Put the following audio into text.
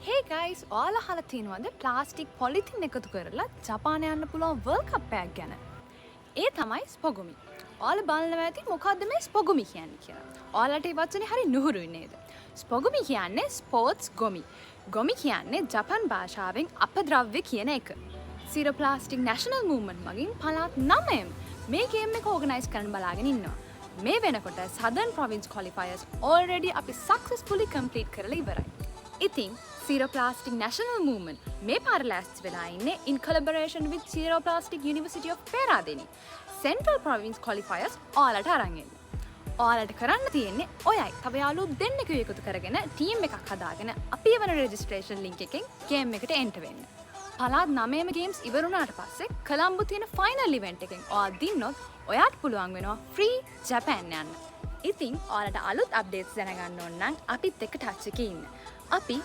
Hey guys, ඔයාලා අහලා තියෙනවද ප්ලාස්ටික් පොලිතින් එකතු කරලා ජපානය යන්න පුළුවන් වර්ල්ඩ් කප් එකක් ගැන? ඒ තමයි ස්පොගුමි. ඔයාලා බලනවා ඇති මොකද්ද මේ ස්පොගුමි කියන්නේ කියලා. ඔයාලට මේ වචනේ හරි නුහුරුයි නේද? ස්පොගුමි කියන්නේ ස්පෝර්ට්ස් ගොමි. ගොමි කියන්නේ ජපන් භාෂාවෙන් අපද්‍රව්‍ය කියන එක. Zero Plastic National Movement මගින් පළාත් 9ම මේ ගේම් එක ඕගනයිස් කරන්න බලාගෙන ඉන්නවා. මේ වෙනකොට Southern Province Qualifiers already අපි successfully complete කරලා ඉවරයි. ඉතින් Zero Plastic National Movement මේ පාර ලෑස්ති වෙලා ඉන්නේ in collaboration with Zero Plastic University of Peradeniya. Central Province Qualifiers ඔයාලට අරන් එන්න. ඔයාලට කරන්න තියෙන්නේ ඔයයි තව යාළුවෝ දෙන්නෙකු එකතු කරගෙන ටීම් එකක් හදාගෙන අපි වෙන registration link එකෙන් ගේම් එකට එන්ටර් වෙන්න. පළාත් 9ම ගේම්ස් ඉවර වුණාට පස්සේ කොළඹ තියෙන ෆයිනල් ඉවෙන්ට් එකෙන් ඔයා දින්නොත් ඔයාට පුළුවන් වෙනවා ෆ්‍රී ජපාන් යන්න. ඉතින් ඔයාලට අලුත් අප්ඩේට්ස් දැනගන්න ඕන නම් අපිත් එක්ක ටච් එකේ ඉන්න. අපි